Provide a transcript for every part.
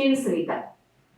నేను సునీత.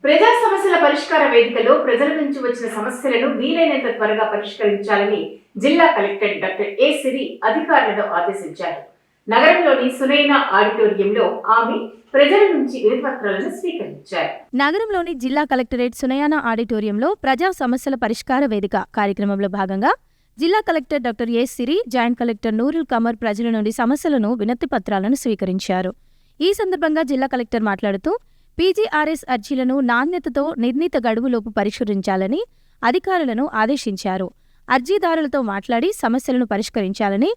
ప్రజా సమస్యల పరిష్కార వేదికలో ప్రజల నుంచి వచ్చిన సమస్యలను వీలైనంత త్వరగా పరిష్కరించాలని జిల్లా కలెక్టర్ డాక్టర్ ఏ సిరి అధికారులను ఆదేశించారు. నగరంలోని సునైనా ఆడిటోరియంలో ఆమె ప్రజల నుంచి వినతిపత్రాలను స్వీకరించారు. నగరంలోని జిల్లా కలెక్టరేట్ సునయానా ఆడిటోరియంలో ప్రజా సమస్యల పరిష్కార వేదిక కార్యక్రమంలో భాగంగా జిల్లా collector doctor A Siri, joint collector Nurul Qamar ప్రజల నుండి సమస్యలను వినతి పత్రాలను స్వీకరించారు. ఈ సందర్భంగా జిల్లా కలెక్టర్ మాట్లాడుతూ పీజీఆర్ఎస్ అర్జీలను నాణ్యతతో నిర్ణీత గడువులోపు పరిష్కరించాలని అధికారులను ఆదేశించారు. అర్జీదారులతో మాట్లాడి సమస్యలను పరిష్కరించాలని,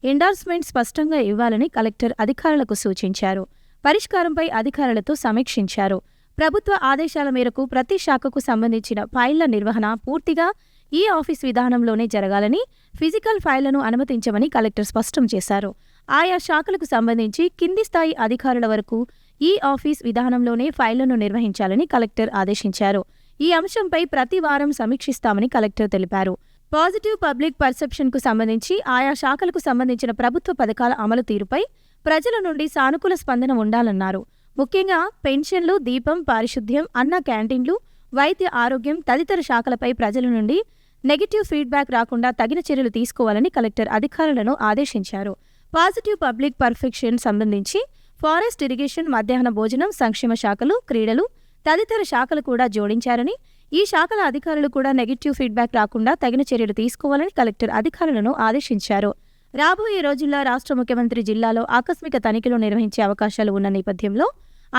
ఎండార్స్మెంట్ స్పష్టంగా ఇవ్వాలని కలెక్టర్ అధికారులకు సూచించారు. పరిష్కారంపై అధికారులతో సమీక్షించారు. ప్రభుత్వ ఆదేశాల మేరకు ప్రతి శాఖకు సంబంధించిన ఫైళ్ల నిర్వహణ పూర్తిగా ఈ ఆఫీస్ విధానంలోనే జరగాలని, ఫిజికల్ ఫైళ్లను అనుమతించమని కలెక్టర్ స్పష్టం చేశారు. ఆయా శాఖలకు సంబంధించి కింది స్థాయి అధికారుల వరకు ఈ ఆఫీస్ విధానంలోనే ఫైళ్లను నిర్వహించాలని కలెక్టర్ ఆదేశించారు. ఈ అంశంపై ప్రతి వారం సమీక్షిస్తామని కలెక్టర్ తెలిపారు. పాజిటివ్ పబ్లిక్ పర్సెప్షన్కు సంబంధించి ఆయా శాఖలకు సంబంధించిన ప్రభుత్వ పథకాల అమలు తీరుపై ప్రజల నుండి సానుకూల స్పందన ఉండాలన్నారు. ముఖ్యంగా పెన్షన్లు, దీపం, పారిశుద్ధ్యం, అన్న క్యాంటీన్లు, వైద్య ఆరోగ్యం తదితర శాఖలపై ప్రజల నుండి నెగటివ్ ఫీడ్బ్యాక్ రాకుండా తగిన చర్యలు తీసుకోవాలని కలెక్టర్ అధికారులను ఆదేశించారు. పాజిటివ్ పబ్లిక్ పర్ఫెక్షన్ సంబంధించి ఫారెస్ట్, ఇరిగేషన్, మధ్యాహ్న భోజనం, సంక్షేమ శాఖలు, క్రీడలు తదితర శాఖలు కూడా జోడించారని, ఈ శాఖల అధికారులు కూడా నెగటివ్ ఫీడ్బ్యాక్ రాకుండా తగిన చర్యలు తీసుకోవాలని కలెక్టర్ అధికారులను ఆదేశించారు. రాబోయే రోజుల్లో రాష్ట్ర ముఖ్యమంత్రి జిల్లాలో ఆకస్మిక తనిఖీలు నిర్వహించే అవకాశాలు ఉన్న నేపథ్యంలో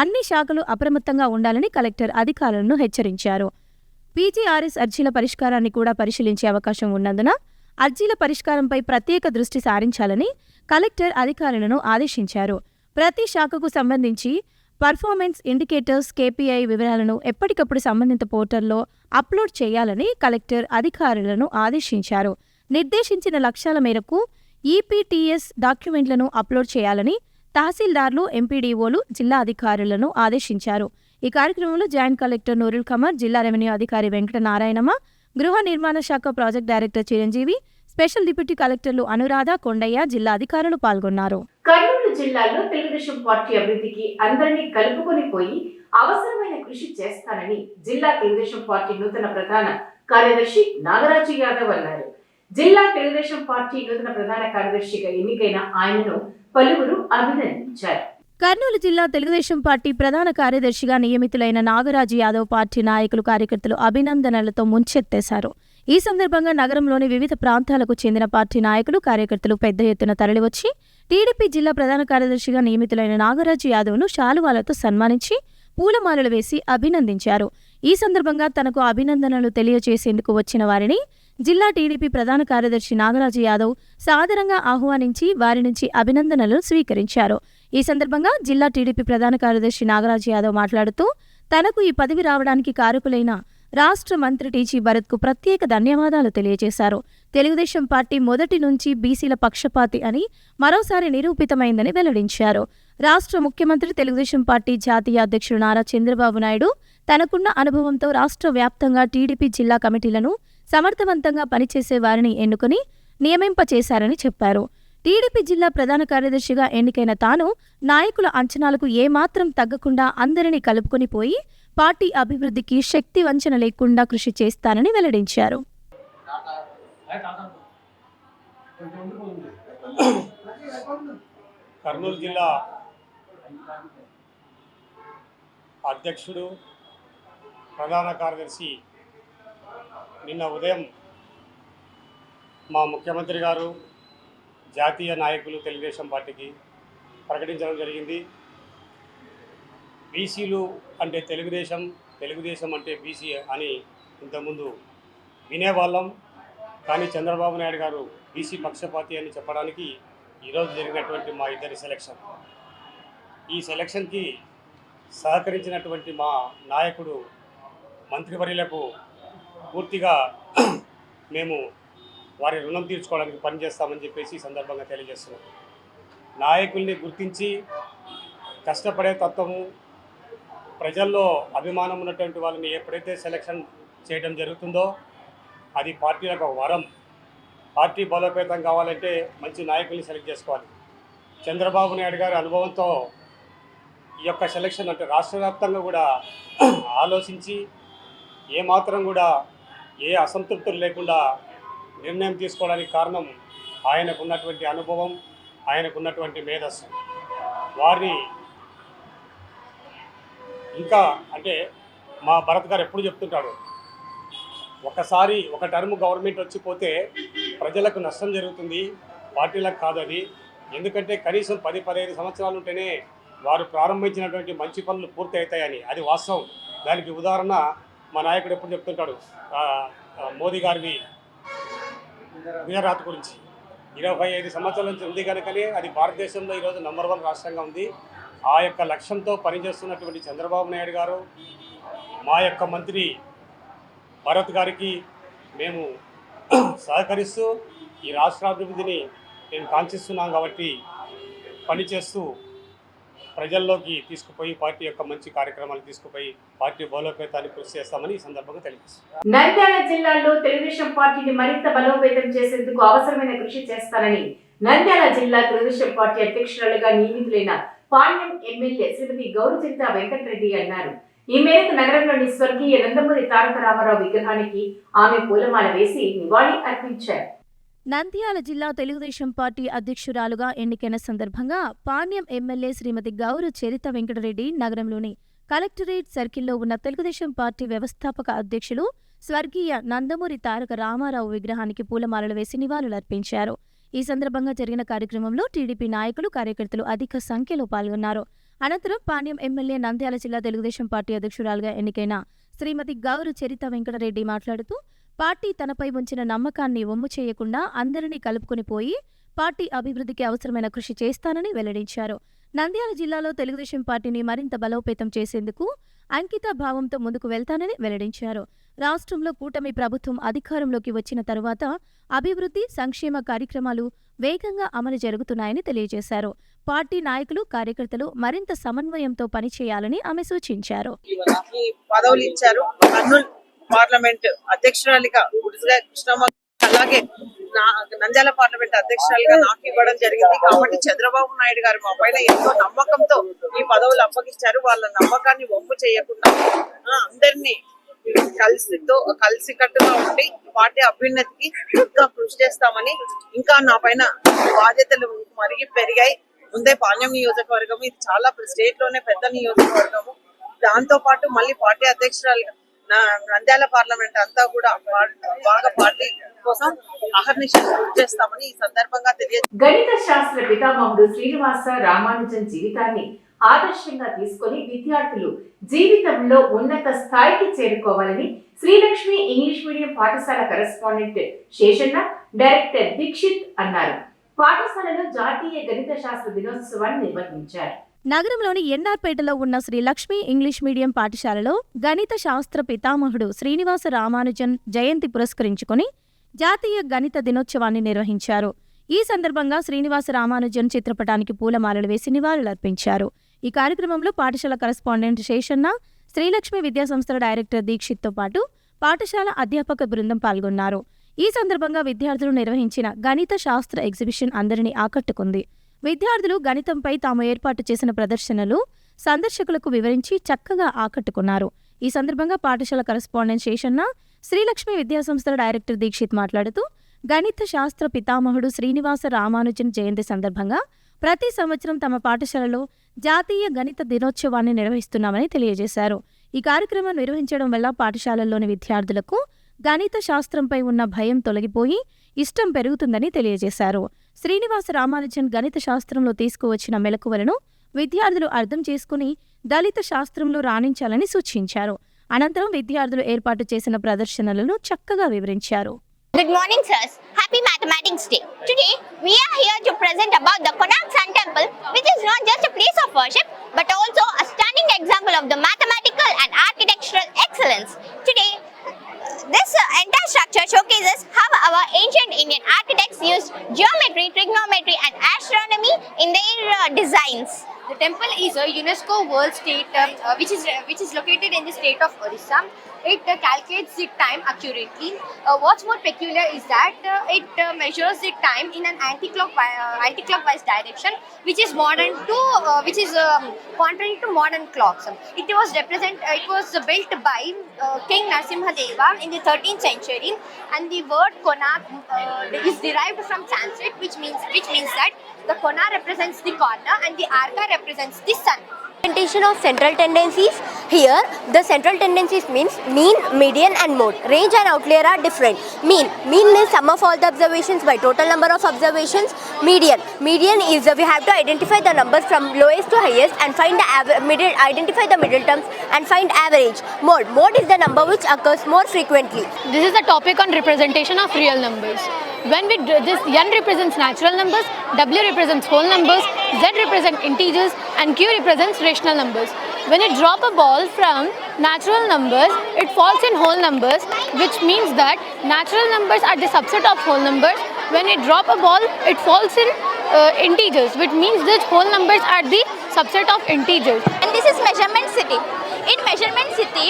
అన్ని శాఖలు అప్రమత్తంగా ఉండాలని కలెక్టర్ అధికారులను హెచ్చరించారు. పీజీఆర్ఎస్ అర్జీల పరిష్కారాన్ని కూడా పరిశీలించే అవకాశం ఉన్నందున అర్జీల పరిష్కారంపై ప్రత్యేక దృష్టి సారించాలని కలెక్టర్ అధికారులను ఆదేశించారు. ప్రతి శాఖకు సంబంధించి పర్ఫార్మెన్స్ ఇండికేటర్స్, కేపీఐ వివరాలను ఎప్పటికప్పుడు సంబంధిత పోర్టల్లో అప్లోడ్ చేయాలని కలెక్టర్ అధికారులను ఆదేశించారు. నిర్దేశించిన లక్ష్యాల మేరకు ఈపీటీఎస్ డాక్యుమెంట్లను అప్లోడ్ చేయాలని తహసీల్దార్లు, ఎంపీడీఓలు, జిల్లా అధికారులను ఆదేశించారు. ఈ కార్యక్రమంలో జాయింట్ కలెక్టర్ నూరుల్ కమర్, జిల్లా రెవెన్యూ అధికారి వెంకట నారాయణమ్మ, గృహ నిర్మాణ శాఖ project director Chiranjeevi, special deputy కలెక్టర్లు అనురాధ, కొండయ్య, జిల్లా అధికారులు పాల్గొన్నారు. కర్నూలు జిల్లాలో తెలుగుదేశం పార్టీ అభివృద్ధికి అందరినీ కలుపుకొని పోయి అవసరమైన కృషి చేస్తానని జిల్లా తెలుగుదేశం పార్టీ నూతన ప్రధాన కార్యదర్శి నాగరాజు యాదవ్ అన్నారు. జిల్లా తెలుగుదేశం పార్టీ నూతన ప్రధాన కార్యదర్శిగా ఎన్నికైన ఆయనను పలువురు అభినందించారు. కర్నూలు జిల్లా తెలుగుదేశం పార్టీ ప్రధాన కార్యదర్శిగా నియమితులైన నాగరాజు యాదవ్ పార్టీ నాయకులు, కార్యకర్తలు అభినందనలతో ముంచెత్తేశారు. ఈ సందర్భంగా నగరంలోని వివిధ ప్రాంతాలకు చెందిన పార్టీ నాయకులు, కార్యకర్తలు పెద్ద ఎత్తున తరలివచ్చి టీడీపీ జిల్లా ప్రధాన కార్యదర్శిగా నియమితులైన నాగరాజు యాదవ్ను శాలువాలతో సన్మానించి పూలమాలలు వేసి అభినందించారు. ఈ సందర్భంగా తనకు అభినందనలు తెలియజేసేందుకు వచ్చిన వారిని జిల్లా టీడీపీ ప్రధాన కార్యదర్శి నాగరాజు యాదవ్ సాదరంగా ఆహ్వానించి వారి నుంచి అభినందనలు స్వీకరించారు. ఈ సందర్భంగా జిల్లా టీడీపీ ప్రధాన కార్యదర్శి నాగరాజు యాదవ్ మాట్లాడుతూ తనకు ఈ పదవి రావడానికి కారకులైన రాష్ట్ర మంత్రి టీజీ భరత్కు ప్రత్యేక ధన్యవాదాలు తెలియజేశారు. తెలుగుదేశం పార్టీ మొదటి నుంచి బీసీల పక్షపాతి అని మరోసారి నిరూపితమైందని వెల్లడించారు. రాష్ట్ర ముఖ్యమంత్రి, తెలుగుదేశం పార్టీ జాతీయ అధ్యక్షుడు నారా చంద్రబాబు నాయుడు తనకున్న అనుభవంతో రాష్ట్ర వ్యాప్తంగా టీడీపీ జిల్లా కమిటీలను సమర్థవంతంగా పనిచేసే వారిని ఎన్నుకుని నియమింపచేశారని చెప్పారు. టీడీపీ జిల్లా ప్రధాన కార్యదర్శిగా ఎన్నికైన తాను నాయకుల అంచనాలకు ఏమాత్రం తగ్గకుండా అందరినీ కలుపుకొని పోయి పార్టీ అభివృద్ధికి శక్తి వంచన లేకుండా కృషి చేస్తానని వెల్లడించారు. కర్నూలు జిల్లా అధ్యక్షుడు, ప్రధాన కార్యదర్శి నిన్న ఉదయం మా ముఖ్యమంత్రి గారు, జాతీయ నాయకులు తెలుగుదేశం పార్టీకి ప్రకటించడం జరిగింది. బీసీలు అంటే తెలుగుదేశం, తెలుగుదేశం అంటే బీసీ అని ఇంతకుముందు వినేవాళ్ళం. కానీ చంద్రబాబు నాయుడు గారు బీసీ పక్షపాతి అని చెప్పడానికి ఈరోజు జరిగినటువంటి మా ఇద్దరి సెలక్షన్, ఈ సెలక్షన్కి సహకరించినటువంటి మా నాయకుడు మంత్రివర్యులకు పూర్తిగా మేము వారి రుణం తీర్చుకోవడానికి పనిచేస్తామని చెప్పేసి ఈ సందర్భంగా తెలియజేస్తున్నాం. నాయకుల్ని గుర్తించి కష్టపడే తత్వము, ప్రజల్లో అభిమానం ఉన్నటువంటి వాళ్ళని ఎప్పుడైతే సెలక్షన్ చేయడం జరుగుతుందో అది పార్టీలకు ఒక వరం. పార్టీ బలోపేతం కావాలంటే మంచి నాయకుల్ని సెలెక్ట్ చేసుకోవాలి. చంద్రబాబు నాయుడు గారి అనుభవంతో ఈ యొక్క సెలక్షన్ అంటే రాష్ట్ర వ్యాప్తంగా కూడా ఆలోచించి ఏమాత్రం కూడా ఏ అసంతృప్తులు లేకుండా నిర్ణయం తీసుకోవడానికి కారణం ఆయనకున్నటువంటి అనుభవం, ఆయనకున్నటువంటి మేధస్సు. వారిని ఇంకా అంటే మా భరత్ గారు ఎప్పుడు చెప్తుంటాడు, ఒకసారి ఒక టర్మ్ గవర్నమెంట్ వచ్చిపోతే ప్రజలకు నష్టం జరుగుతుంది, పార్టీలకు కాదు అది. ఎందుకంటే కనీసం 10-15 సంవత్సరాలు ఉంటేనే వారు ప్రారంభించినటువంటి మంచి పనులు పూర్తి అవుతాయని. అది వాస్తవం. దానికి ఉదాహరణ మా నాయకుడు ఎప్పుడు చెప్తుంటాడు, మోదీ గారిది గుజరాత్ గురించి. 25 సంవత్సరాల నుంచి ఉంది కనుకనే అది భారతదేశంలో ఈరోజు నంబర్ 1 రాష్ట్రంగా ఉంది. ఆ యొక్క లక్ష్యంతో పనిచేస్తున్నటువంటి చంద్రబాబు నాయుడు గారు, మా యొక్క మంత్రి భరత్ గారికి మేము సహకరిస్తూ ఈ రాష్ట్రాభివృద్ధిని నేను కాంక్షిస్తున్నాం కాబట్టి పనిచేస్తూ ప్రజల్లోకి తీసుకుపోయి పార్టీ యొక్క మంచి కార్యక్రమాలు తీసుకుపోయి పార్టీ బలోపేతాన్ని కృషి చేస్తామని ఈ సందర్భంగా తెలియజేస్తాం. నంద్యాల జిల్లాలో తెలుగుదేశం పార్టీని మరింత బలోపేతం చేసేందుకు అవసరమైన కృషి చేస్తానని నంద్యాల జిల్లా తెలుగుదేశం పార్టీ అధ్యక్షురాలుగా నియమితులైన పాణ్యం ఎమ్మెల్యే శ్రీమతి గౌరచింత వెంకటరెడ్డి అన్నారు. ఈ మేరకు నగరంలోని స్వర్గీయ నందమూరి తారక రామారావు విగ్రహానికి ఆమె పూలమాల వేసి నివాళి అర్పించారు. నంద్యాల జిల్లా తెలుగుదేశం పార్టీ అధ్యక్షురాలుగా ఎన్నికైన సందర్భంగా పాణ్యం ఎమ్మెల్యే శ్రీమతి గౌరు చరిత వెంకటరెడ్డి నగరంలోని కలెక్టరేట్ సర్కిల్లో ఉన్న తెలుగుదేశం పార్టీ వ్యవస్థాపక అధ్యక్షులు స్వర్గీయ నందమూరి తారక రామారావు విగ్రహానికి పూలమాలలు వేసి నివాళులర్పించారు. ఈ సందర్భంగా జరిగిన కార్యక్రమంలో టీడీపీ నాయకులు, కార్యకర్తలు అధిక సంఖ్యలో పాల్గొన్నారు. అనంతరం పాణ్యం ఎమ్మెల్యే నంద్యాల జిల్లా తెలుగుదేశం పార్టీ అధ్యక్షురాలుగా ఎన్నికైన శ్రీమతి గౌరు చరిత వెంకటరెడ్డి మాట్లాడుతూ పార్టీ తనపై ఉంచిన నమ్మకాన్ని వమ్ము చేయకుండా అందరినీ కలుపుకొని పోయి పార్టీ అభివృద్ధికి అవసరమైన కృషి చేస్తానని వెల్లడించారు. నంద్యాల జిల్లాలో తెలుగుదేశం పార్టీని మరింత బలోపేతం చేసేందుకు అంకిత భావంతో ముందుకు వెళ్తానని వెల్లడించారు. రాష్ట్రంలో కూటమి ప్రభుత్వం అధికారంలోకి వచ్చిన తరువాత అభివృద్ధి, సంక్షేమ కార్యక్రమాలు వేగంగా అమలు జరుగుతున్నాయని తెలియజేశారు. పార్టీ నాయకులు, కార్యకర్తలు మరింత సమన్వయంతో పనిచేయాలని ఆమె సూచించారు. పార్లమెంట్ అధ్యక్షురాలిగా గుడిగా కృష్ణమ్మ, అలాగే నంద్యాల పార్లమెంట్ అధ్యక్షురాలిగా నాకు ఇవ్వడం జరిగింది. కాబట్టి చంద్రబాబు నాయుడు గారు మా పైన ఎంతో నమ్మకంతో ఈ పదవులు అప్పగించారు. వాళ్ళ నమ్మకాన్ని వమ్ము చేయకుండా అందరినీ కలిసికట్టుగా ఉండి పార్టీ అభ్యున్నతికి ఇంకా కృషి చేస్తామని, ఇంకా నా పైన బాధ్యతలు పెరిగాయి. ముందే పాణ్యం నియోజకవర్గం, ఇది చాలా స్టేట్ లోనే పెద్ద నియోజకవర్గము. దాంతో పాటు మళ్ళీ పార్టీ అధ్యక్షురాలుగా నంద్యాల పార్లమెంట్ అంతా కూడా బాగా పార్టీ కోసం అహర్నిశలు కృషి చేస్తామని ఈ సందర్భంగా తెలియజేస్తారు. గణిత శాస్త్ర పితామహుడు శ్రీనివాస రామానుజన్ జీవితాన్ని ఆదర్శంగా తీసుకొని విద్యార్థులు జీవితంలో ఉన్నత స్థాయికి చేరుకోవాలని శ్రీలక్ష్మి ఇంగ్లీష్ మీడియం పాఠశాల కరెస్పాండెంట్ శేషన్న, డైరెక్టర్ దీక్షిత్ అన్నారు. పాఠశాలలో జాతీయ గణిత శాస్త్ర దినోత్సవాన్ని నిర్వహించారు. నగరంలోని ఎన్ఆర్పేటలో ఉన్న శ్రీ లక్ష్మీ ఇంగ్లీష్ మీడియం పాఠశాలలో గణిత శాస్త్ర పితామహుడు శ్రీనివాస రామానుజన్ జయంతి పురస్కరించుకుని జాతీయ గణిత దినోత్సవాన్ని నిర్వహించారు. ఈ సందర్భంగా శ్రీనివాస రామానుజన్ చిత్రపటానికి పూలమాలలు వేసి నివాళులర్పించారు. ఈ కార్యక్రమంలో పాఠశాల కరెస్పాండెంట్ శేషన్న, శ్రీలక్ష్మి విద్యాసంస్థల డైరెక్టర్ దీక్షిత్తో పాటు పాఠశాల అధ్యాపక బృందం పాల్గొన్నారు. ఈ సందర్భంగా విద్యార్థులు నిర్వహించిన గణిత శాస్త్ర ఎగ్జిబిషన్ అందరినీ ఆకట్టుకుంది. విద్యార్థులు గణితంపై తాము ఏర్పాటు చేసిన ప్రదర్శనలు సందర్శకులకు వివరించి చక్కగా ఆకట్టుకున్నారు. ఈ సందర్భంగా పాఠశాల కరెస్పాండెంట్ శేషన్న, శ్రీలక్ష్మి విద్యాసంస్థల డైరెక్టర్ దీక్షిత్ మాట్లాడుతూ గణిత శాస్త్ర పితామహుడు శ్రీనివాస రామానుజన్ జయంతి సందర్భంగా ప్రతి సంవత్సరం తమ పాఠశాలలో జాతీయ గణిత దినోత్సవాన్ని నిర్వహిస్తున్నామని తెలియజేశారు. ఈ కార్యక్రమం నిర్వహించడం వల్ల పాఠశాలల్లోని విద్యార్థులకు గణిత శాస్త్రంపై ఉన్న భయం తొలగిపోయి ఇష్టం పెరుగుతుందని తెలియజేశారు. శ్రీనివాస రామానుజన్ గణిత శాస్త్రంలో తీసుకువచ్చిన మెలకువలను విద్యార్థులు అర్థం చేసుకుని దళిత శాస్త్రంలో రాణించాలని సూచించారు. అనంతరం విద్యార్థులు ఏర్పాటు చేసిన ప్రదర్శనలను చక్కగా వివరించారు. Good morning, sirs. Happy Mathematics Day. Today, we are here to present about the Konark Sun Temple, which is not just a place of worship, but also a stunning example of the mathematical and architectural excellence. Today, this entire structure showcases how our ancient Indian architects used geometry, trigonometry, and astronomy in their designs. The temple is a UNESCO World State, which is located in the state of Orissa. It calculates the time accurately. What's more peculiar is that it measures the time in an anti-clockwise direction, which is contrary to modern clocks. It was built by King Narasimhadeva in the 13th century, and the word Konark is derived from Sanskrit, which means that the Kona represents the corner and the Arka represents the sun. Representation of central tendencies. Here, the central tendencies means mean, median and mode. Range and outlier are different. Mean is sum of all the observations by total number of observations. Median is we have to identify the numbers from lowest to highest and find the identify the middle terms and find average. Mode is the number which occurs more frequently. This is the topic on representation of real numbers. When we do this, n represents natural numbers, w represents whole numbers, z represents integers, and q represents rational numbers. When you drop a ball from natural numbers, it falls in whole numbers, which means that natural numbers are the subset of whole numbers. When you drop a ball, it falls in integers, which means that whole numbers are the subset of integers. And this is measurement city. In measurement city,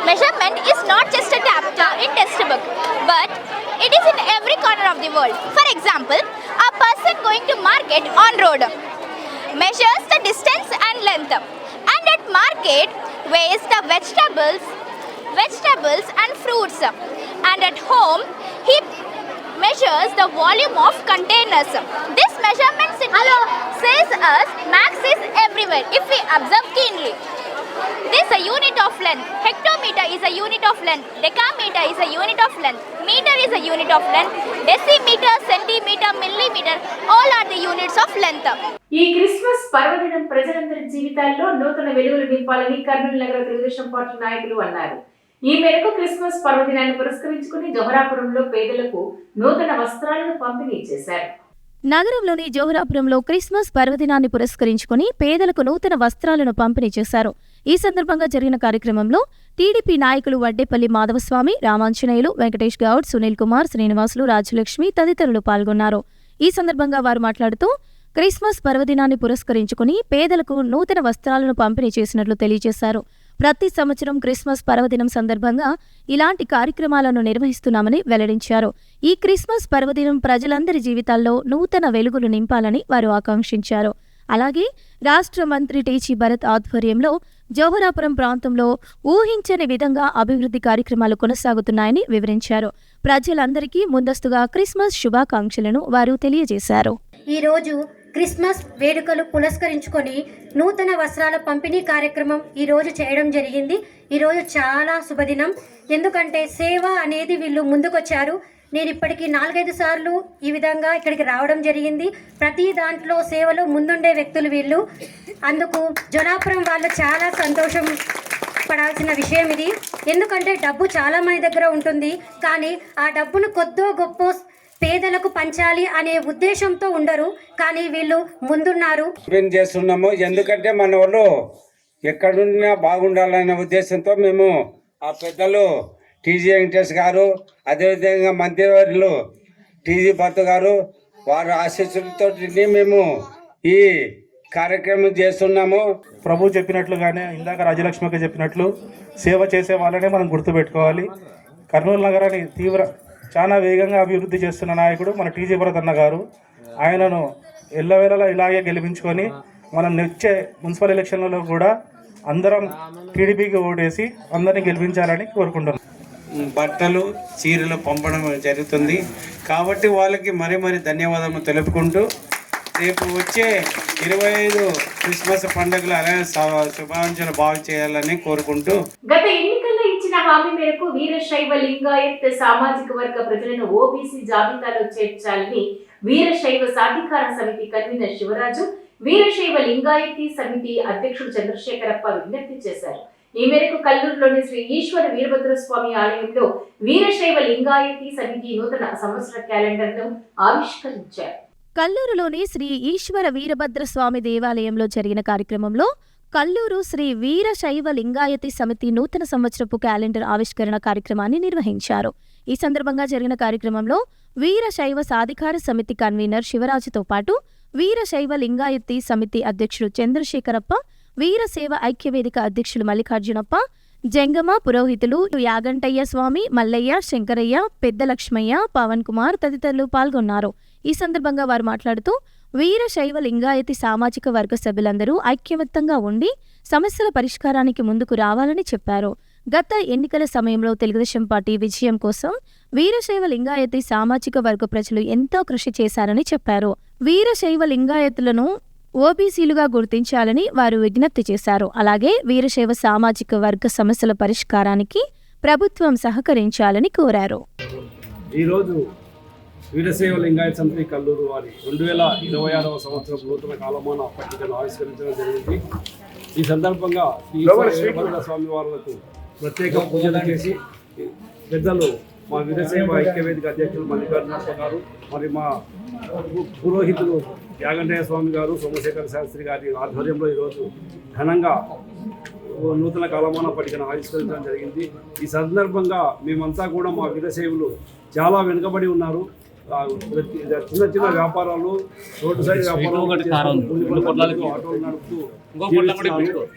measurement is not just a chapter in textbook, but it is in every corner of the world. For example, a person going to market on road measures the distance and length, and at market weighs the vegetables and fruits, and at home he measures the volume of containers. This measurement says us max is everywhere if we observe keenly. This is a unit of length. Hectometer is a unit of length. Decameter is a unit of length. Meter is a unit of length. Decimeter, centimeter, millimeter, all are the units of length. ఈ Christmas పర్వదినం ప్రజలందరి జీవితాల్లో నూతన వెలుగులు నింపాలని కర్నూలు నగర Telugu Desam party నాయకులు అన్నారు. ఈ మేరకు క్రిస్మస్ పర్వదినాన్ని పురస్కరించుకుని జోహరాపురంలో పేదలకు నూతన వస్త్రాలను పంపిణీ చేశారు. నగరంలోని జోహరాపురంలో క్రిస్మస్ పర్వదినాన్ని పురస్కరించుకుని పేదలకు నూతన వస్త్రాలను పంపిణీ చేశారు. ఈ సందర్భంగా జరిగిన కార్యక్రమంలో టీడీపీ నాయకులు వడ్డేపల్లి మాధవస్వామి, రామాంజనేయులు, వెంకటేష్ గౌడ్, సునీల్ కుమార్, శ్రీనివాసులు, రాజ్యలక్ష్మి తదితరులు పాల్గొన్నారు. ఈ సందర్భంగా వారు మాట్లాడుతూ క్రిస్మస్ పర్వదినాన్ని పురస్కరించుకుని పేదలకు నూతన వస్త్రాలను పంపిణీ చేసినట్లు తెలియజేశారు. ప్రతి సంవత్సరం క్రిస్మస్ పర్వదినం సందర్భంగా ఇలాంటి కార్యక్రమాలను నిర్వహిస్తున్నామని వెల్లడించారు. ఈ క్రిస్మస్ పర్వదినం ప్రజలందరి జీవితాల్లో నూతన వెలుగులు నింపాలని వారు ఆకాంక్షించారు. అలాగే రాష్ట్ర మంత్రి టీజీ భరత్ ఆధ్వర్యంలో జోహరాపురం ప్రాంతంలో ఊహించని విధంగా అభివృద్ధి కార్యక్రమాలు కొనసాగుతున్నాయని వివరించారు. ప్రజలందరికీ ముందస్తుగా క్రిస్మస్ శుభాకాంక్షలను వారు తెలియజేశారు. ఈరోజు క్రిస్మస్ వేడుకలు పురస్కరించుకొని నూతన వస్త్రాల పంపిణీ కార్యక్రమం ఈరోజు చేయడం జరిగింది. ఈరోజు చాలా శుభదినం, ఎందుకంటే సేవ అనేది వీళ్ళు ముందుకొచ్చారు. నేను ఇప్పటికీ 4-5 సార్లు ఈ విధంగా ఇక్కడికి రావడం జరిగింది. ప్రతి దాంట్లో సేవలో ముందుండే వ్యక్తులు వీళ్ళు. అందుకు జోనాపురం వాళ్ళు చాలా సంతోషం పడాల్సిన విషయం ఇది. ఎందుకంటే డబ్బు చాలా మంది దగ్గర ఉంటుంది, కానీ ఆ డబ్బును కొద్దో గొప్ప పేదలకు పంచాలి అనే ఉద్దేశంతో ఉండరు, కానీ వీళ్ళు ముందున్నారు. చేస్తున్నాము ఎందుకంటే మన వాళ్ళు ఎక్కడున్నా బాగుండాలనే ఉద్దేశంతో మేము ఆ పెద్దలు టీజీ వెంకటేష్ గారు, అదేవిధంగా మంత్రివర్యులు టీజీ భర్త గారు వారి ఆశీస్సులతో మేము ఈ కార్యక్రమం చేస్తున్నాము. ప్రభు చెప్పినట్లుగానే ఇందాక రాజలక్ష్మికి చెప్పినట్లు సేవ చేసే వాళ్ళనే మనం గుర్తుపెట్టుకోవాలి. కర్నూలు నగరాన్ని చాలా వేగంగా అభివృద్ధి చేస్తున్న నాయకుడు మన టీజీ భరత్ అన్న గారు. ఆయనను ఎల్లవేళలా ఇలాగే గెలిపించుకొని మనం వచ్చే మున్సిపల్ ఎలక్షన్లలో కూడా అందరం టీడీపీకి ఓటేసి అందరినీ గెలిపించాలని కోరుకుంటున్నాం. బట్టలు చీరలు పంపడం జరుగుతుంది కాబట్టి వాళ్ళకి మరీ ధన్యవాదాలు తెలుపుకుంటూ రేపు వచ్చే 25 క్రిస్మస్ పండుగలు అలాగే శుభాకాంక్షలు బాగు చేయాలని కోరుకుంటూ గత ఎన్నికల్లో ఇచ్చిన హామీ మేరకు వీరశైవ లింగాయత్ సామాజిక వర్గ ప్రజలను ఓబీసీ జాబితాలో చేర్చాలని వీరశైవ సాధికార సమితి కన్వీనర్ శివరాజు, వీరశైవ లింగాయతీ సమితి అధ్యక్షుడు చంద్రశేఖరప్ప విజ్ఞప్తి చేశారు. ఈ మేరకు కల్లూరులోని శ్రీ ఈశ్వర వీరభద్రస్వామి ఆలయంలో వీరశైవ లింగాయతీ సమితి నూతన సంవత్సర క్యాలెండర్ను ఆవిష్కరించారు. కల్లూరులోని శ్రీ ఈశ్వర వీరభద్రస్వామి దేవాలయంలో జరిగిన కార్యక్రమంలో కల్లూరు శ్రీ వీరశైవ లింగాయతీ సమితి నూతన సంవత్సరపు క్యాలెండర్ ఆవిష్కరణ కార్యక్రమాన్ని నిర్వహించారు. ఈ సందర్భంగా జరిగిన కార్యక్రమంలో వీరశైవ సాధికార సమితి కన్వీనర్ శివరాజుతో పాటు వీరశైవ లింగాయత్తి సమితి అధ్యక్షుడు చంద్రశేఖరప్ప, వీరసేవ ఐక్యవేదిక అధ్యక్షులు మల్లికార్జునప్ప, జంగమ పురోహితులు యాగంటయ్య స్వామి, మల్లయ్య, శంకరయ్య, పెద్ద లక్ష్మయ్య, పవన్ కుమార్ తదితరులు పాల్గొన్నారు. ఈ సందర్భంగా వారు మాట్లాడుతూ వీరశైవ లింగాయతి సామాజిక వర్గ సభ్యులందరూ ఐక్యమత్యంగా ఉండి సమస్యల పరిష్కారానికి ముందుకు రావాలని చెప్పారు. గత ఎన్నికల సమయంలో తెలుగుదేశం పార్టీ విజయం కోసం వీరశైవ లింగాయతి సామాజిక వర్గ ప్రజలు ఎంతో కృషి చేశారని చెప్పారు. వీరశైవ లింగాయతులను ఓబీసీలుగా గుర్తించాలని వారు విజ్ఞప్తి చేశారు. అలాగే వీరశైవ సామాజిక వర్గ సమస్యల పరిష్కారానికి ప్రభుత్వం సహకరించాలని కోరారు. ఈరోజు వీరశైవ లింగాయత సమితి కల్లూరు వారి 2026వ సంవత్సరం నూతన కాలమాన పట్టికను ఆవిష్కరించడం జరిగింది. ఈ సందర్భంగా వీరభద్ర స్వామి వారులకు ప్రత్యేక పూజలు చేసి పెద్దలు మా వీరశైవ ఐక్యవేదిక అధ్యక్షులు మల్లికార్జునప్ప గారు, మరి మా పురోహితులు యాగంటయ్య స్వామి గారు, సోమశేఖర శాస్త్రి గారి ఆధ్వర్యంలో ఈరోజు ఘనంగా నూతన కాలమాన పట్టికను ఆవిష్కరించడం జరిగింది. ఈ సందర్భంగా మేమంతా కూడా మా వీరశైవులు చాలా వెనుకబడి ఉన్నారు. చిన్న చిన్న వ్యాపారాలు, రోడ్డు సైడ్ వ్యాపారాలు, ఆటోలు నడుపుతూ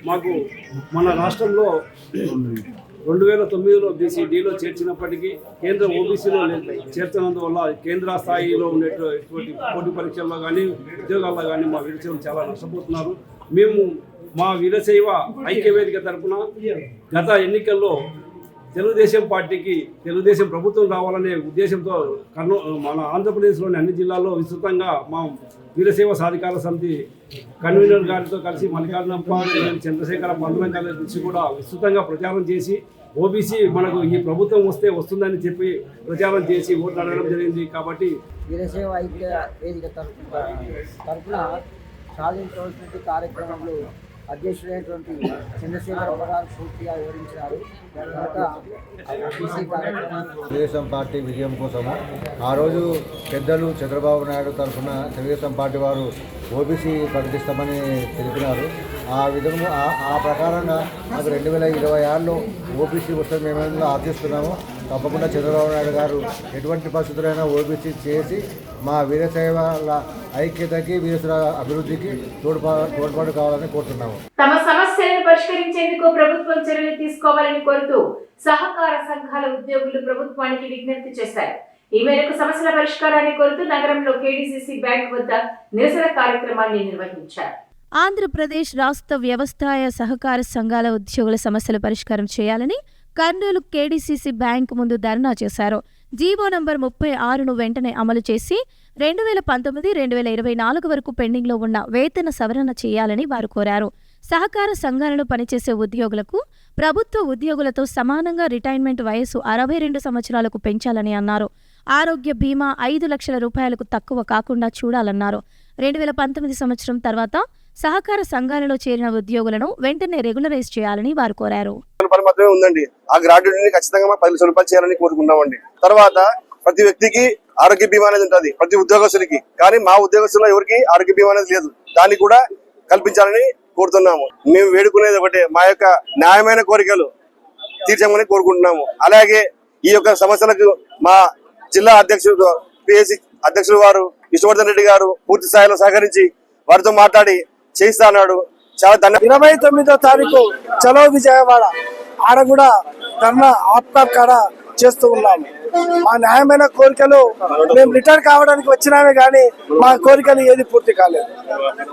మాకు మన రాష్ట్రంలో 2009లో BCDలో చేర్చినప్పటికీ కేంద్ర ఓబీసీలో చేర్చినందువల్ల కేంద్ర స్థాయిలో ఉండేటువంటి పోటీ పరీక్షల్లో కానీ ఉద్యోగాల్లో కానీ మా వీరశైవులు చాలా నష్టపోతున్నారు. మేము మా వీరశైవ ఐక్యవేదిక తరఫున గత ఎన్నికల్లో తెలుగుదేశం పార్టీకి తెలుగుదేశం ప్రభుత్వం రావాలనే ఉద్దేశంతో మన ఆంధ్రప్రదేశ్లోని అన్ని జిల్లాల్లో విస్తృతంగా మా వీరశైవ సాధికార సమితి కన్వీనర్ గారితో కలిసి మల్లికార్జునప్ప, చంద్రశేఖర అందరం కలిసి కూడా విస్తృతంగా ప్రచారం చేసి ఓబీసీ మనకు ఈ ప్రభుత్వం వస్తుందని చెప్పి ప్రచారం చేసి ఓట్లు అడగడం జరిగింది. కాబట్టి వీరశైవ ఐక్య వేదిక తరఫున సాధించవలసిన కార్యక్రమంలో అధ్యక్షుడైనటువంటి చంద్రశేఖరప్ప గారు పూర్తిగా వివరించారు. తెలుగుదేశం పార్టీ విజయం కోసము ఆ రోజు పెద్దలు చంద్రబాబు నాయుడు తరఫున తెలుగుదేశం పార్టీ వారు ఓబీసీ ప్రకటిస్తామని తెలిపినారు. ఆ విధంగా ఆ ప్రకారంగా నాకు 2026లో ఓబీసీ వస్తే మేము ఆశిస్తున్నాము. తప్పకుండా చంద్రబాబు నాయుడు గారు ఎటువంటి పరిస్థితులైనా ఓబీసీ చేసి మా వీరశైవాల ఐక్యతకి, వీరశైవ అభివృద్ధికి తోడ్పాటు కావాలని కోరుతున్నాము. తమ సమస్యలను పరిష్కరించేందుకు ప్రభుత్వం చర్యలు తీసుకోవాలని కోరుతూ సహకార సంఘాల ఉద్యోగులు ప్రభుత్వానికి విజ్ఞప్తి చేశారు. ఈ మేరకు సమస్యల పరిష్కారాన్ని కోరుతూ నగరంలో కేడీసీసీ బ్యాంక్ వద్ద నిరసన కార్యక్రమాన్ని నిర్వహించారు. ఆంధ్రప్రదేశ్ రాష్ట్ర వ్యవసాయ సహకార సంఘాల ఉద్యోగుల సమస్యల పరిష్కారం చేయాలని కర్నూలు కేడీసీసీ బ్యాంక్ ముందు ధర్నా చేశారు. జీవో నంబర్ 36ను వెంటనే అమలు చేసి 2019-2024 వరకు పెండింగ్లో ఉన్న వేతన సవరణ చేయాలని వారు కోరారు. సహకార సంఘాలను పనిచేసే ఉద్యోగులకు ప్రభుత్వ ఉద్యోగులతో సమానంగా రిటైర్మెంట్ వయస్సు 62 సంవత్సరాలకు పెంచాలని అన్నారు. ఆరోగ్య బీమా 5 లక్షల రూపాయలకు తక్కువ కాకుండా చూడాలన్నారు. 2019 సంవత్సరం తర్వాత సహకార సంఘాలలో చేరిన ఉద్యోగులను వెంటనే రెగ్యులరైజ్ చేయాలని వారు కోరారు. ఉందండి, ఆ గ్రాడ్యుయేట్ ఖచ్చితంగా 10 లక్షల రూపాయలు చేయాలని కోరుకుంటామండి. తర్వాత ప్రతి వ్యక్తికి ఆరోగ్య బీమా అనేది ఉంటుంది, ప్రతి ఉద్యోగస్తులకి. కానీ మా ఉద్యోగస్తుల్లో ఎవరికి ఆరోగ్య బీమా అనేది లేదు, దాన్ని కూడా కల్పించాలని కోరుతున్నాము. మేము వేడుకునేది ఒకటే, మా యొక్క న్యాయమైన కోరికలు తీర్చమని కోరుకుంటున్నాము. అలాగే ఈ యొక్క సమస్యలకు మా జిల్లా అధ్యక్షుడు పిఎస్సి అధ్యక్షుడు వారు విష్ణువర్ధన్ రెడ్డి గారు పూర్తి స్థాయిలో సహకరించి వారితో మాట్లాడి చేయిస్తా అన్నాడు. చాలా 29వ తారీఖు చలో విజయవాడ ఆడ కూడా ధర్నా ఆప్కాప్ కాడ చేస్తూ ఉన్నాము. మా న్యాయమైన కోరికలు మేము రిటైర్ కావడానికి వచ్చినామే కానీ మా కోరికలు ఏది పూర్తి కాలేదు.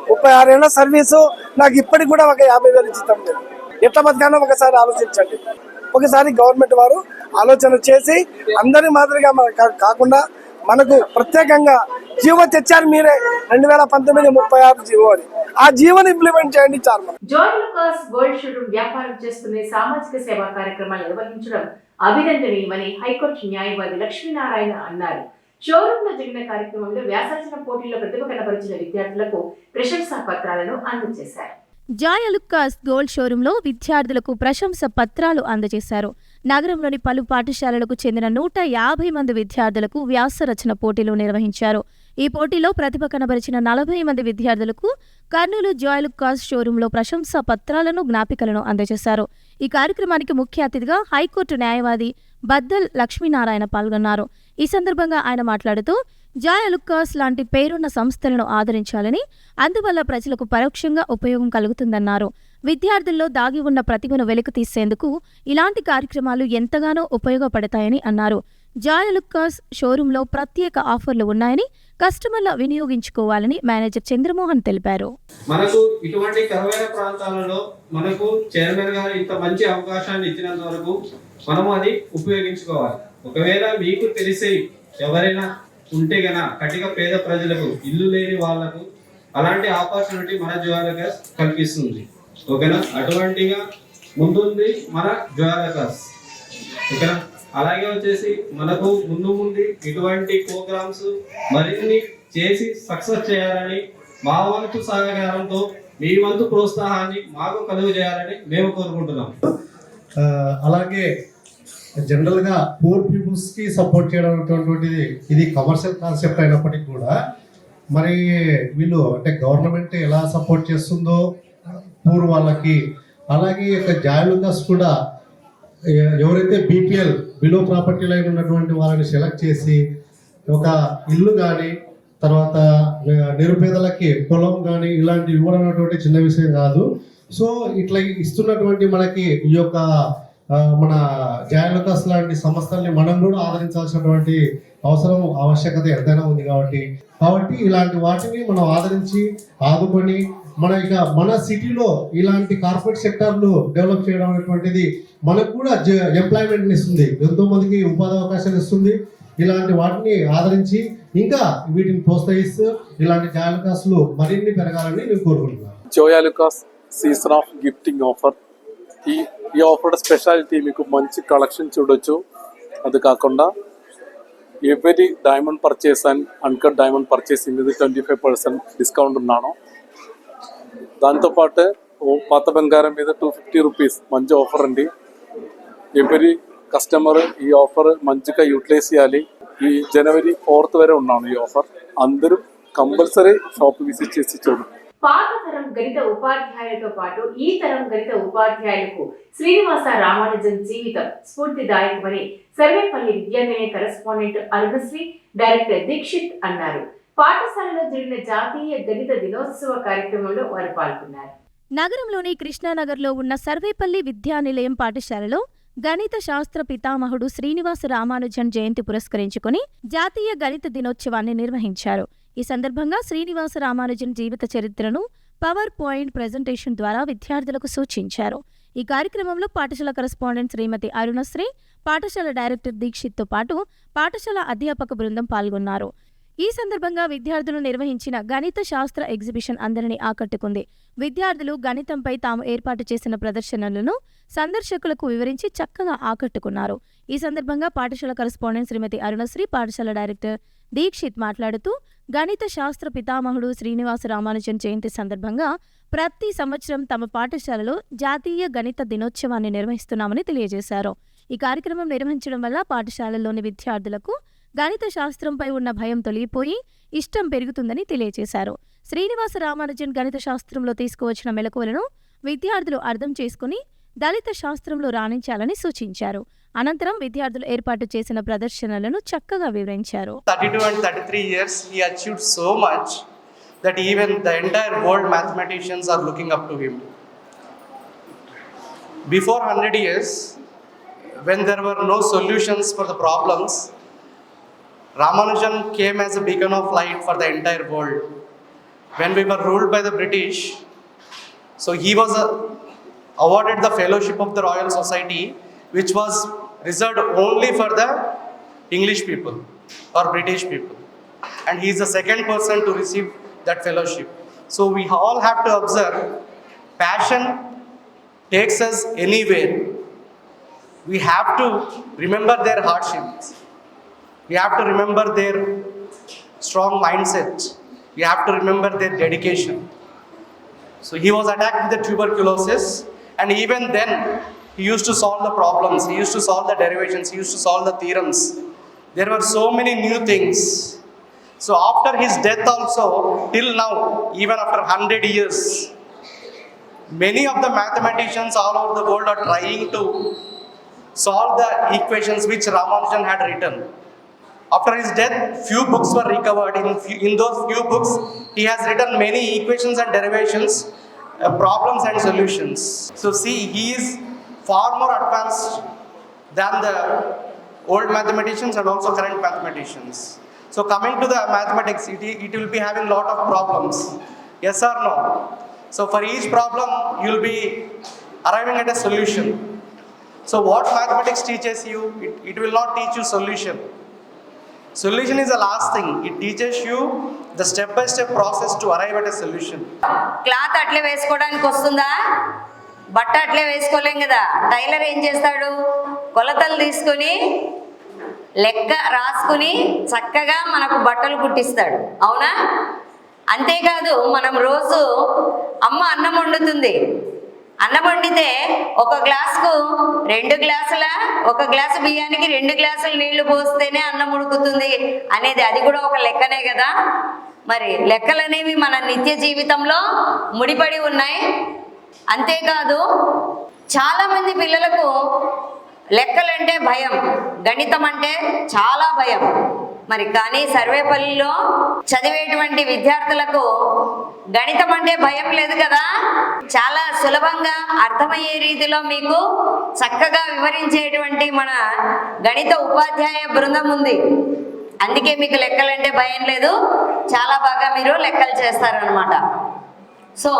36 ఏళ్ల సర్వీసు, నాకు ఇప్పటికి కూడా ఒక 50,000 జీతం లేదు. ఎట్లా బతకానో ఒకసారి ఆలోచించండి. ఒకసారి గవర్నమెంట్ వారు ఆలోచన చేసి అందరి మాదిరిగా కాకుండా మనకు ప్రత్యేకంగా జీవో తెచ్చారు మీరే, 2019-36 జీవో అని. ఆ జీవోని ఇంప్లిమెంట్ చేయండి చాలు. జాయ్ లుకాస్ గోల్డ్ షోరూమ్ వ్యాపారం చేస్తున్న సామాజిక సేవా కార్యక్రమాలు నిర్వహించడం అభినందనీయమని హైకోర్టు న్యాయవాది లక్ష్మీనారాయణ అన్నారు. షోరూమ్ లో జరిగిన కార్యక్రమంలో వ్యాసరచన పోటీల్లో ప్రతిభ కనబరిచిన విద్యార్థులకు ప్రశంసా పత్రాలను అందజేశారు. జాయ్ లుకాస్ గోల్డ్ షోరూంలో విద్యార్థులకు ప్రశంస పత్రాలు అందజేశారు. నగరంలోని పలు పాఠశాలలకు చెందిన 150 మంది విద్యార్థులకు వ్యాసరచన పోటీలు నిర్వహించారు. ఈ పోటీలో ప్రతిభ కనబరిచిన 40 మంది విద్యార్థులకు కర్నూలు జాయ్ లుకాస్ షోరూంలో ప్రశంసా పత్రాలను, జ్ఞాపికలను అందజేశారు. ఈ కార్యక్రమానికి ముఖ్య అతిథిగా హైకోర్టు న్యాయవాది బద్దల్ లక్ష్మీనారాయణ పాల్గొన్నారు. ఈ సందర్భంగా ఆయన మాట్లాడుతూ జాయ్ అలుకాస్ లాంటి పేరున్న సంస్థలను ఆదరించాలని, అందువల్ల ప్రజలకు పరోక్షంగా ఉపయోగం కలుగుతుందన్నారు. విద్యార్థుల్లో దాగి ఉన్న ప్రతిభను వెలికి తీసేందుకు ఇలాంటి కార్యక్రమాలు ఎంతగానో ఉపయోగపడతాయని అన్నారు. జాయ్ అలుకాస్ షోరూంలో ప్రత్యేక ఆఫర్లు ఉన్నాయని, కస్టమర్ల వినియోగించుకోవాలని మేనేజర్ చంద్రమోహన్ తెలిపారు. మనకు ఇటువంటి కరువైన ప్రాంతాలలో మనకు చైర్మన్ గారు ఇంత మంచి అవకాశాన్ని ఇచ్చినంత వరకు మనము అది ఉపయోగించుకోవాలి. ఒకవేళ మీకు తెలిసి ఎవరైనా ఉంటే గన కటిక పేద ప్రజలకు, ఇల్లు లేని వాళ్లకు అలాంటి ఆపర్చునిటీ మన జ్యువెలర్స్ కల్పిస్తుంది. ఓకేనా, అటువంటిగా ముందుంది మన జ్యువెలర్స్. ఓకేనా, అలాగే వచ్చేసి మనకు ముందు ఇటువంటి ప్రోగ్రామ్స్ మరిన్ని చేసి సక్సెస్ చేయాలని, మా వంతు సహకారంతో మీ వంతు ప్రోత్సాహాన్ని మాకు కలుగు చేయాలని మేము కోరుకుంటున్నాం. అలాగే జనరల్గా పూర్ పీపుల్స్కి సపోర్ట్ చేయడం అనేటువంటిది ఇది కమర్షియల్ కాన్సెప్ట్ అయినప్పటికీ కూడా మరి వీళ్ళు అంటే గవర్నమెంట్ ఎలా సపోర్ట్ చేస్తుందో పూర్ వాళ్ళకి, అలాగే జాయ్ అలుకాస్ కూడా ఎవరైతే బీపీఎల్ బిలో ప్రాపర్టీ లైన్ ఉన్నటువంటి వాళ్ళని సెలెక్ట్ చేసి ఒక ఇల్లు కానీ, తర్వాత నిరుపేదలకి పొలం కానీ ఇలాంటివి ఇవ్వడం అనేటువంటి చిన్న విషయం కాదు. సో ఇట్లా ఇస్తున్నటువంటి మనకి ఈ యొక్క మన జాయ్ అలుకాస్ లాంటి సంస్థల్ని మనం కూడా ఆదరించాల్సినటువంటి అవసరం, ఆవశ్యకత ఎంతైనా ఉంది. కాబట్టి ఇలాంటి వాటిని మనం ఆదరించి ఆదుకొని మన సిటీలో ఇలాంటి కార్పొరేట్ సెక్టార్లు డెవలప్ చేయడం అనేటువంటిది మనకు కూడా ఎంప్లాయ్మెంట్ ఇస్తుంది, ఎంతో మందికి ఉపాధి అవకాశాలు ఇస్తుంది. ఇలాంటి వాటిని ఆదరించి ఇంకా వీటిని ప్రోత్సహిస్తూ ఇలాంటి జాయ్ అలుకాస్లు మరిన్ని పెరగాలని నేను కోరుకుంటున్నాను. Joy Alukkas season of gifting offer. ఈ ఆఫర్ స్పెషాలిటీ మీకు మంచి కలెక్షన్ చూడొచ్చు. అది కాకుండా every diamond purchase and uncut diamond purchasing ఇది 25% డిస్కౌంట్ ఉన్నాను. దాంతోపాటు పాత బంగారం మీద 250 రూపీస్ మంచి ఆఫర్ అండి. ఎవరీ కస్టమర్ ఈ ఆఫర్ మంచిగా యూటిలైజ్ చేయాలి. ఈ జనవరి 4th వరే ఉన్నాను ఈ ఆఫర్. అందరూ కంపల్సరీ షాప్ విజిట్ చేసి చూడండి. పాత తరం గణిత ఉపాధ్యాయులతో పాటు ఈ తరం గణిత ఉపాధ్యాయులకు శ్రీనివాస రామానుజన్ జీవితం స్ఫూర్తిదాయకమని సర్వేపల్లి విద్యానిలయ కరెస్పాండెంట్ అరుణశ్రీ, డైరెక్టర్ దీక్షిత్ అన్నారు. పాఠశాలలో జరిగిన జాతీయ గణిత దినోత్సవ కార్యక్రమంలో వారు పాల్గొన్నారు. నగరంలోని కృష్ణానగర్లో ఉన్న సర్వేపల్లి విద్యానిలయం పాఠశాలలో గణిత శాస్త్ర పితామహుడు శ్రీనివాస రామానుజన్ జయంతి పురస్కరించుకుని జాతీయ గణిత దినోత్సవాన్ని నిర్వహించారు. ఈ సందర్భంగా శ్రీనివాస రామానుజన్ జీవిత చరిత్రను పవర్ పాయింట్ ప్రెజెంటేషన్ ద్వారా విద్యార్థులకు సూచించారు. ఈ కార్యక్రమంలో పాఠశాల కరెస్పాండెంట్ శ్రీమతి అరుణశ్రీ, పాఠశాల డైరెక్టర్ దీక్షిత్తో పాటు పాఠశాల అధ్యాపక బృందం పాల్గొన్నారు. ఈ సందర్భంగా విద్యార్థులు నిర్వహించిన గణిత శాస్త్ర ఎగ్జిబిషన్ అందరినీ ఆకట్టుకుంది. విద్యార్థులు గణితంపై తాము ఏర్పాటు చేసిన ప్రదర్శనలను సందర్శకులకు వివరించి చక్కగా ఆకట్టుకున్నారు. ఈ సందర్భంగా పాఠశాల కరెస్పాండెంట్ శ్రీమతి అరుణశ్రీ, పాఠశాల డైరెక్టర్ దీక్షిత్ మాట్లాడుతూ గణిత శాస్త్ర పితామహుడు శ్రీనివాస రామానుజన్ జయంతి సందర్భంగా ప్రతి సంవత్సరం తమ పాఠశాలలో జాతీయ గణిత దినోత్సవాన్ని నిర్వహిస్తున్నామని తెలియజేశారు. ఈ కార్యక్రమం నిర్వహించడం వల్ల పాఠశాలల్లోని విద్యార్థులకు గణిత శాస్త్రంపై ఉన్న భయం తొలగిపోయి ఇష్టం పెరుగుతుందని తెలియజేశారు. శ్రీనివాస రామానుజన్ గణిత శాస్త్రంలో తీసుకువచ్చిన మెలకువలను విద్యార్థులు అర్థం చేసుకుని దళిత శాస్త్రంలో రాణించాలని సూచించారు. అనంతరం విద్యార్థులు ఏర్పాటు చేసిన ప్రదర్శనలను చక్కగా వివరించారు. 32 and 33 years he achieved so much that even the entire world mathematicians are looking up to him. Before 100 years, when there were no solutions for the problems, Ramanujan came as a beacon of light for the entire world. When we were ruled by the British, so he was awarded the fellowship of the Royal Society, which was reserved only for the English people or British people. And he is the second person to receive that fellowship. So we all have to observe, passion takes us anywhere. We have to remember their hardships. We have to remember their strong mindset. We have to remember their dedication. So he was attacked with the tuberculosis, and even then he used to solve the problems, he used to solve the derivations, he used to solve the theorems. There were so many new things. So after his death also, till now, even after 100 years, many of the mathematicians all over the world are trying to solve the equations which Ramanujan had written. After his death, few books were recovered. In those few books, he has written many equations and derivations, problems and solutions. So see, he is far more advanced than the old mathematicians and also current mathematicians. So coming to the mathematics, it will be having lot of problems. Yes or no? So for each problem, you will be arriving at a solution. So what mathematics teaches you, it will not teach you solution. Solution is the last thing. It teaches you the step-by-step process to arrive at a solution. Cloth అట్లే వేసుకోవడానికి వస్తుందా? బట్ట అట్లే వేసుకోలేం కదా. Tailor ఏం చేస్తాడు? కొలతలు తీసుకొని లెక్క రాసుకుని చక్కగా మనకు బట్టలు కుట్టిస్తాడు, అవునా? అంతేకాదు, మనం రోజు అమ్మ అన్నం వండుతుంది. అన్నం వండితే ఒక గ్లాసుకు 2 గ్లాసుల, ఒక గ్లాసు బియ్యానికి 2 గ్లాసులు నీళ్లు పోస్తేనే అన్నం ఉడుకుతుంది అనేది అది కూడా ఒక లెక్కనే కదా. మరి లెక్కలు అనేవి మన నిత్య జీవితంలో ముడిపడి ఉన్నాయి. అంతేకాదు, చాలామంది పిల్లలకు లెక్కలంటే భయం, గణితం అంటే చాలా భయం. మరి కానీ సర్వేపల్లిలో చదివేటువంటి విద్యార్థులకు గణితం అంటే భయం లేదు కదా. చాలా సులభంగా అర్థమయ్యే రీతిలో మీకు చక్కగా వివరించేటువంటి మన గణిత ఉపాధ్యాయ బృందం ఉంది. అందుకే మీకు లెక్కలంటే భయం లేదు, చాలా బాగా మీరు లెక్కలు చేస్తారనమాట. సో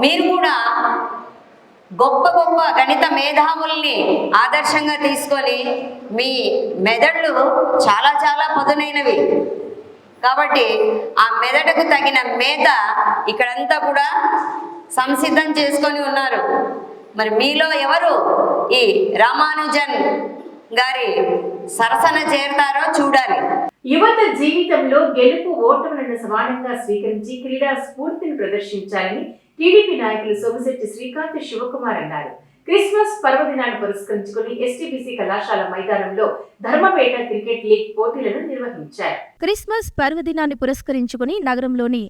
మీరు కూడా గొప్ప గొప్ప గణిత మేధావుల్ని ఆదర్శంగా తీసుకొని మీ మెదళ్ళు చాలా చాలా పదునైనవి కాబట్టి ఆ మెదడుకు తగిన మేధ ఇక్కడంతా కూడా సంసిద్ధం చేసుకొని ఉన్నారు. మరి మీలో ఎవరు ఈ రామానుజన్ గారి సరసన చేరతారో చూడాలి. యువత జీవితంలో గెలుపు ఓటములను సమానంగా స్వీకరించి క్రీడా స్ఫూర్తిని ప్రదర్శించాలని టీడీపీ నాయకులు సోమిశెట్టి శ్రీకాంత్, శివకుమార్ అన్నారు. క్రిస్మస్ పర్వదినాన్ని పురస్కరించుకుని ఎస్టీబీసీ కళాశాల మైదానంలో ధర్మపేట క్రికెట్ లీగ్ పోటీలను నిర్వహించారు. క్రిస్మస్ పర్వదినాన్ని పురస్కరించుకుని నగరంలోని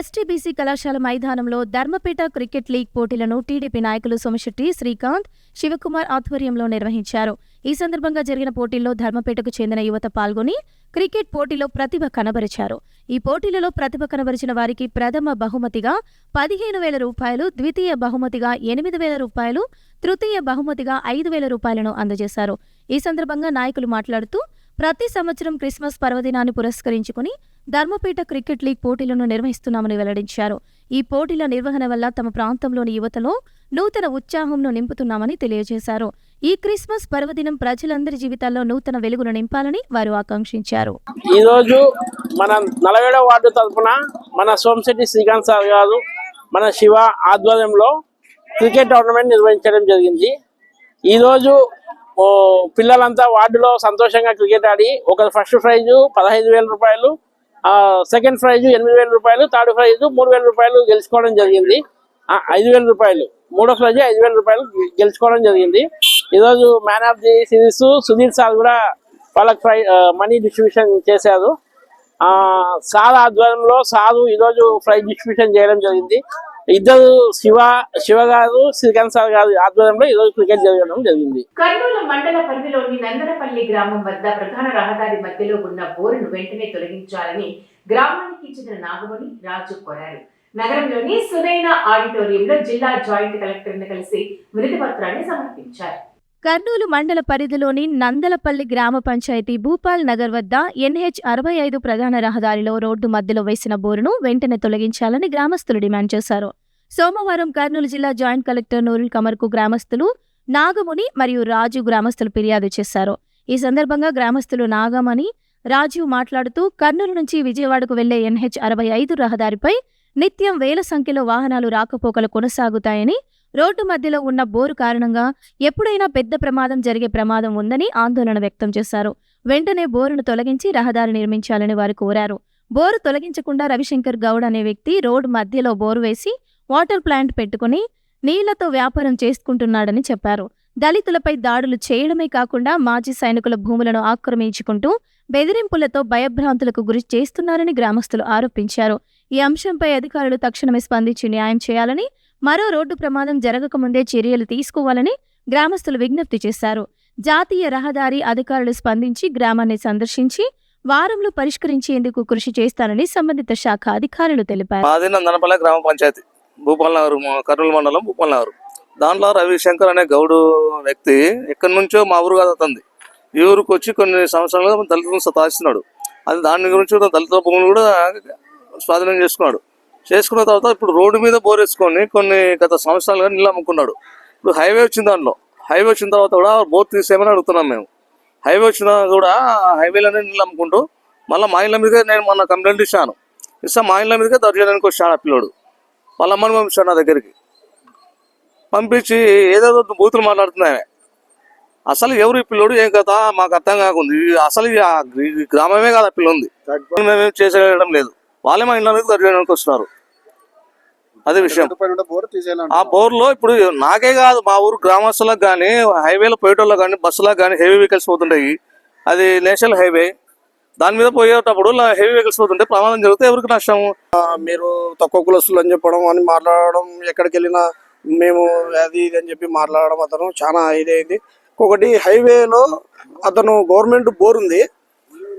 ఎస్టీబీసీ కళాశాల మైదానంలో ధర్మపేట క్రికెట్ లీగ్ పోటీలను టీడీపీ నాయకులు సోమిశెట్టి శ్రీకాంత్, శివకుమార్ ఆధ్వర్యంలో నిర్వహించారు. ఈ సందర్భంగా జరిగిన పోటీల్లో ధర్మపేటకు చెందిన యువత పాల్గొని క్రికెట్ పోటీలో ప్రతిభ కనబరిచారు. ఈ పోటీలలో ప్రతిభ కనబరిచిన వారికి ప్రథమ బహుమతిగా 15,000 రూపాయలు, ద్వితీయ బహుమతిగా 8,000 రూపాయలు, తృతీయ బహుమతిగా 5,000 రూపాయలను అందజేశారు. ఈ సందర్భంగా నాయకులు మాట్లాడుతూ ప్రతి సంవత్సరం క్రిస్మస్ పర్వదినాన్ని పురస్కరించుకుని ధర్మపేట క్రికెట్ లీగ్ పోటీలను నిర్వహిస్తున్నామని వెల్లడించారు. ఈ పోటీల నిర్వహణ వల్ల తమ ప్రాంతంలోని యువతలో నూతన ఉత్సాహంను నింపుతున్నామని తెలియజేశారు. ఈ క్రిస్మస్ పర్వదినం ప్రజలందరి జీవితాల్లో నూతన వెలుగును నింపాలని వారు ఆకాంక్షించారు. ఈ రోజు మన 47వ వార్డు తరఫున మన సోమిశెట్టి శ్రీకాంత్ సార్ గారు, మన శివ ఆధ్వర్యంలో క్రికెట్ టోర్నమెంట్ నిర్వహించడం జరిగింది. ఈరోజు పిల్లలంతా వార్డులో సంతోషంగా క్రికెట్ ఆడి ఒకరు ఫస్ట్ ప్రైజు 15,000 రూపాయలు, సెకండ్ ప్రైజు 8,000 రూపాయలు, థర్డ్ ప్రైజు 3,000 రూపాయలు గెలుచుకోవడం జరిగింది. 5,000 రూపాయలు, మూడో ప్రైజు 5,000 రూపాయలు గెలుచుకోవడం జరిగింది. ఈరోజు man of the series Sudheer sir కూడా వాళ్ళకి మనీ డిస్ట్రిబ్యూషన్ చేశారు. సార్ ఆధ్వర్యంలో సారు ఈరోజు ప్రైజ్ డిస్ట్రిబ్యూషన్ చేయడం జరిగింది. ఇద్దరు శివ గారు, శ్రీకాంత్ సార్ గారు ఆధ్వర్యంలో ఈరోజు క్రికెట్ జరగడం జరిగింది. కర్నూలు మండల పరిధిలోని నందనపల్లి గ్రామం వద్ద ప్రధాన రహదారి మధ్యలో ఉన్న బోరును వెంటనే తొలగించాలని గ్రామానికి చెందిన నాగమణి, రాజు కోరారు. నగరంలోని సునైన ఆడిటోరియంలో జిల్లా జాయింట్ కలెక్టర్ను కలిసి వినతి పత్రాన్ని సమర్పించారు. కర్నూలు మండల పరిధిలోని నందలపల్లి గ్రామ పంచాయతీ భూపాల్ నగర్ వద్ద NH65 ప్రధాన రహదారిలో రోడ్డు మధ్యలో వేసిన బోరును వెంటనే తొలగించాలని గ్రామస్తులు డిమాండ్ చేశారు. సోమవారం కర్నూలు జిల్లా జాయింట్ కలెక్టర్ నూరుల్ కమర్కు గ్రామస్తులు నాగముని మరియు రాజు గ్రామస్తులు ఫిర్యాదు చేశారు. ఈ సందర్భంగా గ్రామస్తులు నాగమణి, రాజు మాట్లాడుతూ కర్నూలు నుంచి విజయవాడకు వెళ్లే NH65 రహదారిపై నిత్యం వేల సంఖ్యలో వాహనాలు రాకపోకలు కొనసాగుతాయని, రోడ్డు మధ్యలో ఉన్న బోరు కారణంగా ఎప్పుడైనా పెద్ద ప్రమాదం జరిగే ప్రమాదం ఉందని ఆందోళన వ్యక్తం చేశారు. వెంటనే బోరును తొలగించి రహదారి నిర్మించాలని వారు కోరారు. బోరు తొలగించకుండా రవిశంకర్ గౌడ్ అనే వ్యక్తి రోడ్డు మధ్యలో బోరు వేసి వాటర్ ప్లాంట్ పెట్టుకుని నీళ్లతో వ్యాపారం చేసుకుంటున్నాడని చెప్పారు. దళితులపై దాడులు చేయడమే కాకుండా మాజీ సైనికుల భూములను ఆక్రమించుకుంటూ బెదిరింపులతో భయభ్రాంతులకు గురి చేస్తున్నారని గ్రామస్తులు ఆరోపించారు. ఈ అంశంపై అధికారులు తక్షణమే స్పందించి న్యాయం చేయాలని, మరో రోడ్డు ప్రమాదం జరగకముందే చర్యలు తీసుకోవాలని గ్రామస్తులు విజ్ఞప్తి చేశారు. జాతీయ రహదారి అధికారులు స్పందించి గ్రామాన్ని సందర్శించి వారంలో పరిష్కరించేందుకు కృషి చేస్తానని సంబంధిత శాఖ అధికారులు తెలిపారు. మాది నందనపల్లి గ్రామ పంచాయతీ భూపాల్ నగర్, కర్నూలు మండలం భూపాల్ నగర్. దాంట్లో రవిశంకర్ అనే గౌడు వ్యక్తి ఎక్కడి నుంచో మా ఊరు కాదు అతంది. ఈ ఊరికి వచ్చి కొన్ని సంవత్సరాలుగా దళితులను సతాయిస్తున్నాడు. అది దాని గురించి దళితుల భూములు కూడా స్వాధీనం చేసుకున్న తర్వాత ఇప్పుడు రోడ్డు మీద బోర్ వేసుకొని కొన్ని గత సంవత్సరాలుగా నీళ్ళు అమ్ముకున్నాడు. ఇప్పుడు హైవే వచ్చింది, దాంట్లో హైవే వచ్చిన తర్వాత కూడా బోర్ తీసేయమని అడుగుతున్నాం మేము. హైవే వచ్చినా కూడా హైవేలోనే నీళ్ళు అమ్ముకుంటూ మళ్ళీ మా ఇళ్ళ మీదకే నేను మొన్న కంప్లైంట్ ఇస్తాను. మా ఇళ్ళ మీదకే దర్శనానికి వచ్చాడు ఆ పిల్లోడు. వాళ్ళ అమ్మని పంపించాడు నా దగ్గరికి. పంపించి ఏదేదో బూతులు మాట్లాడుతున్నాయి. అసలు ఎవరు ఈ పిల్లోడు ఏం కథ మాకు అర్థం కాకుంది. అసలు ఈ గ్రామమే కాదు ఆ పిల్ల ఉంది, మేమేం చేసేయడం లేదు. వాళ్ళే మా ఇళ్ళ మీద దర్శనానికి వస్తున్నారు. అదే విషయం. ఆ బోర్లో ఇప్పుడు నాకే కాదు మా ఊరు గ్రామస్తులకు కానీ, హైవేలో పోయేటోళ్ళకి కానీ, బస్సులకు కానీ హెవీ వెహికల్స్ పోతుంటాయి. అది నేషనల్ హైవే. దాని మీద పోయేటప్పుడు హెవీ వెహికల్స్ పోతుంటే ప్రమాదం జరిగితే ఎవరికి నష్టం? మీరు తక్కువ కులస్తులు అని చెప్పడం అని మాట్లాడడం, ఎక్కడికి వెళ్ళినా మేము అది ఇది అని చెప్పి మాట్లాడడం అతను చాలా ఇదైంది. ఒకటి హైవేలో అతను గవర్నమెంట్ బోర్ ఉంది.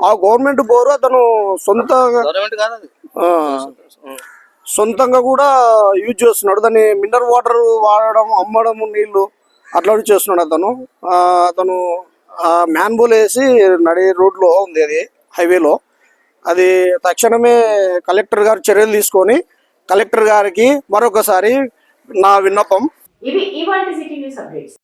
ఆ గవర్నమెంట్ బోరు అతను సొంతంగా కూడా యూజ్ చేస్తున్నాడు. దాన్ని మినరల్ వాటర్ వాడడం, అమ్మడం నీళ్లు అట్లా చేస్తున్నాడు అతను మ్యాన్బోల్ వేసి నడి రోడ్లో ఉంది అది హైవేలో. అది తక్షణమే కలెక్టర్ గారు చర్యలు తీసుకొని కలెక్టర్ గారికి మరొకసారి నా విన్నపం. ఇవి ఇవాల్టి సిటీ న్యూస్ అప్డేట్స్.